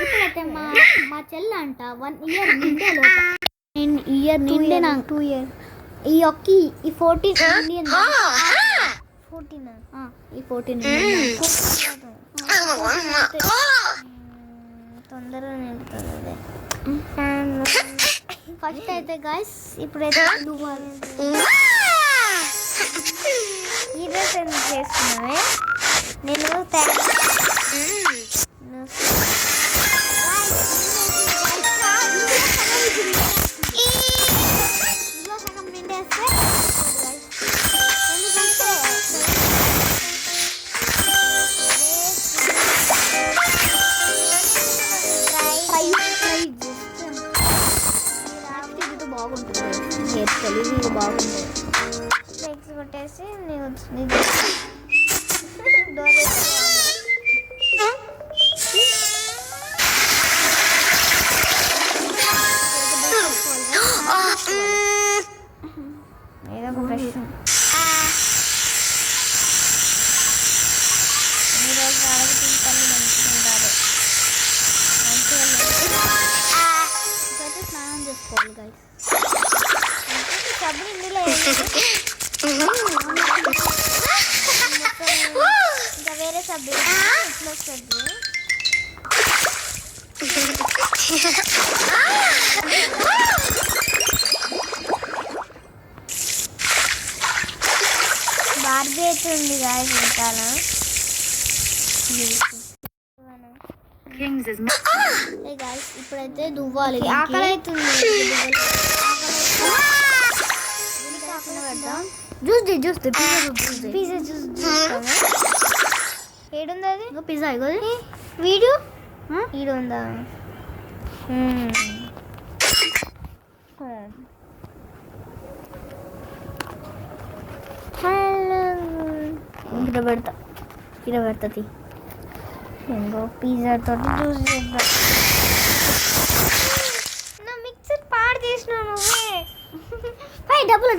ఇప్పుడైతే మా చెల్లి అంట 1 year నిండే లోప 9 year నిండే నాకు 2 year ఈ 14 ఇండియన్ 14 ఈ 14 తొందరగా నింపుతుంది. ఫస్ట్ అయితే గాయస్ ఇప్పుడైతే ఈ డ్రెస్ ఎందుకు చేస్తున్నావే? నేను సగం నిండేస్తే బాగుంటుంది. హెయిర్ స్టైల్ ఇది బాగుంటుంది. నెక్స్ట్ కొట్టేసి నేను ఏదో ఒక బ్రష్ ఈరోజు అడగ తింటాను మంచిగా ఉండాలి. ఇప్పుడైతే స్నానం చేసుకోవాలి గైస్. సబ్బు ఇందులో ఇంకా వేరే సబ్బు ఇట్లా వస్తుంది. బార్బీ అయితే ఉంది గాయస్ వెనకాల. ఇప్పుడైతే దువ్వాలి. ఆకలి అవుతుంది. జ్యూస్ పిజ్జా జ్యూస్ ఏడుంది అది? పిజ్జా ఇగో వీడు ఈడు ఉందా? ఇక్కడ పెడుతుంది. ఇంకో పిజ్జా తోటి జ్యూస్ చేద్దాం. నా మిక్సర్ పాడు చేసినావు నువ్వే.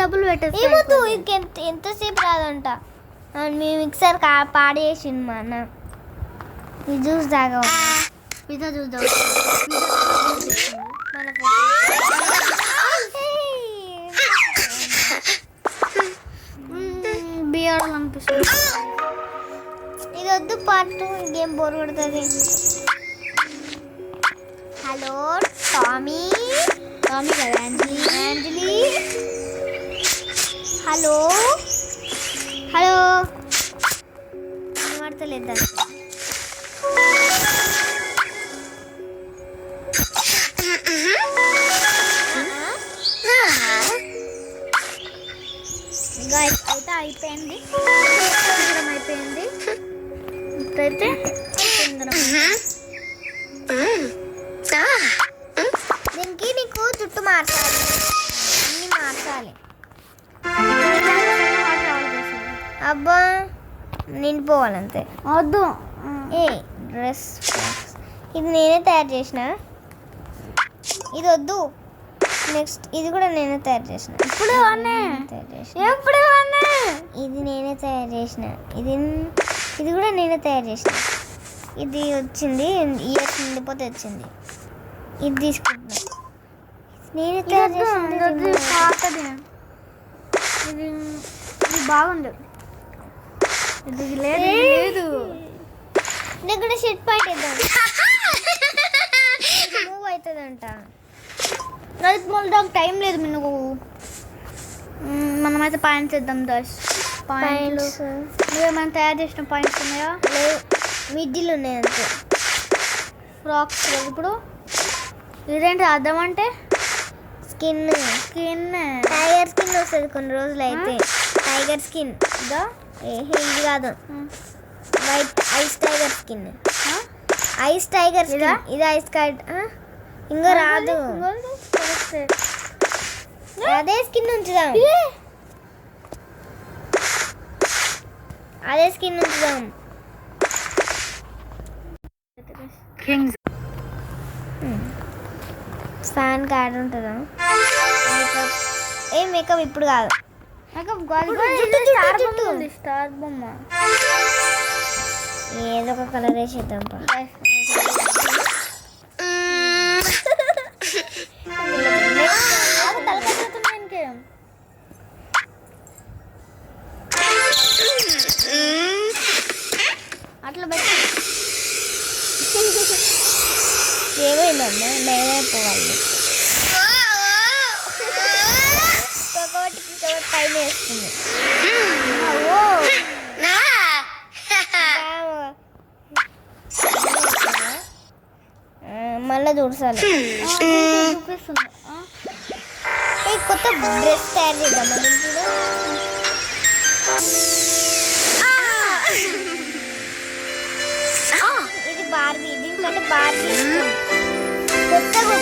డబ్బులు పెట్టదు. ఏమొద్దు ఎంతసేపు రాదంట. మీ మిక్సర్ పాడు చేసింది మా అన్న. ఈ జ్యూస్ తాగా పిజ్జా జ్యూస్ బియ్యాలు అనిపిస్తుంది. ఇది వద్దు పాటు గేమ్ బోర్ కొడుతుంది. హలో టామీ కదా అంజలి హలో మాడతలేదా? అయితే అయిపోయింది. అయిపోయింది. ఇప్పుడైతే దీనికి నీకు జుట్టు మార్చాలి, అన్ని మార్చాలి. అబ్బా నిండిపోవాలంతే. వద్దు. ఏ డ్రెస్ ఇది నేనే తయారు చేసిన. ఇది వద్దు. నెక్స్ట్ ఇది కూడా నేనే తయారు చేసిన. ఇప్పుడు ఇది నేనే తయారు చేసిన. ఇది కూడా నేనే తయారు చేసిన. ఇది వచ్చింది ఇయర్స్ నిండిపోతే వచ్చింది. ఇది తీసుకుంటున్నా. నేనే తయారు చేసిన. ఇది బాగుంది. ఇది లేదు. నేను కూడా షర్ట్ పాయింట్ వేద్దాం. మూవ్ అవుతుందంట. మొదటి టైం లేదు. నువ్వు మనమైతే పాయింట్స్ వేద్దాం. పాయింట్స్ నువ్వేమైనా తయారు చేసిన పాయింట్స్ ఉన్నాయా? లేవు, మిడ్డీలు ఉన్నాయి అంతే. ఫ్రాక్స్ ఇప్పుడు ఇదేంటి అర్థం అంటే స్కిన్ టైగర్ స్కిన్ వస్తుంది కొన్ని రోజులు అయితే. టైగర్ స్కిన్ ఇది కాదు, white ice tiger skin. Ice tiger skin ఇది ఐస్ కార్డ్. ఇంకా రాదు. అదే స్కిన్ ఉంచుదాం. అదే స్కిన్ ఉంచుదాం. ఫ్యాన్ కార్డ్ ఉంటుందా? ఏ మేకప్ ఇప్పుడు కాదు. స్టార్ బొమ్మ ఏదో ఒక కలర్ వేసేద్దాం అట్లా పెట్టి ఏమైందమ్మా నేనే పోవాలి ఇంకొకటి పైన వేస్తుంది మళ్ళీ చూడాలి చూపిస్తుంది. కొత్త డ్రెస్ తయారు చేద్దామా దీంట్లో ఇది బార్బీ దీంట్లో బార్బీ కొత్తగా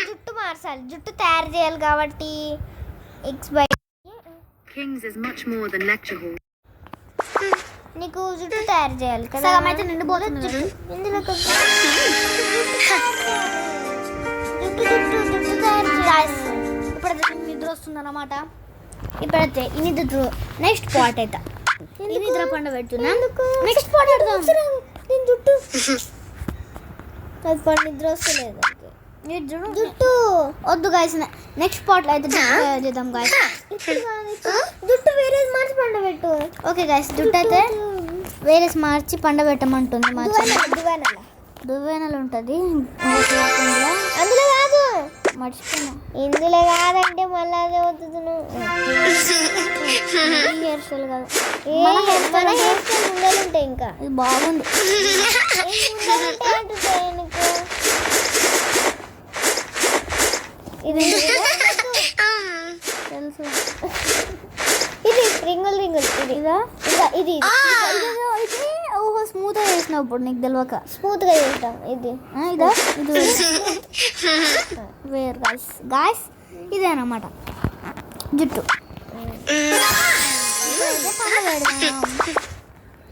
జుట్టు మార్చాలి జుట్టు తయారు చేయాలి కాబట్టి X by Kings is much more than lecture hall. నీకు జుట్టు తయారు చేయాలి కదా సగం అయితే నిండిపోతుంది జుట్టు ఇందులో జుట్టు తయారు గాయస్ ఇప్పుడైతే నిద్ర వస్తుంది అన్నమాట. ఇప్పుడైతే ఈ నిద్ర నెక్స్ట్ పార్ట్ అయితే ఈ నిద్ర పండు పెడుతున్నా. నెక్స్ట్ పార్ట్ పెడదాం. నేను జుట్టు అది పని నిద్ర వస్తలేదు జుట్టు వద్దు గాయస్. నెక్స్ట్ పార్ట్ లో అయితే చేద్దాం గాయస్. జుట్టు వేరే మార్చి పండబెట్టు. ఓకే గాయస్ జుట్టు అయితే వేరే మార్చి పండబెట్టమంటుంది. దువ్వెనలు ఉంటుంది అందులో కాదు మర్చిపోయినా. ఇందులో కాదంటే మళ్ళీ అదే అవుతుంది హెయిర్ స్టైల్ కాదు మన హెయిర్ స్టైల్ ఉండలు ఉంటాయి ఇంకా ఇది బాగుంది. ఇది తెలుసు ఇది రింగుల్ రింగుల్ ఇది ఇదా ఇది ఓహో స్మూత్ గా చేసినప్పుడు నీకు తెలియక స్మూత్ గా చేస్తాం ఇది ఇదా ఇది వేర్ గాయస్ గాయస్ ఇదే అన్నమాట జుట్టు.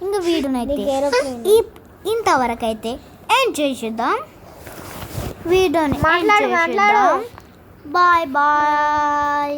ఇంకా వీడియోనైతే ఇంతవరకు అయితే ఎంజాయ్ చేద్దాం. వీడియోని మాట్లాడు బాయ్ బాయ్.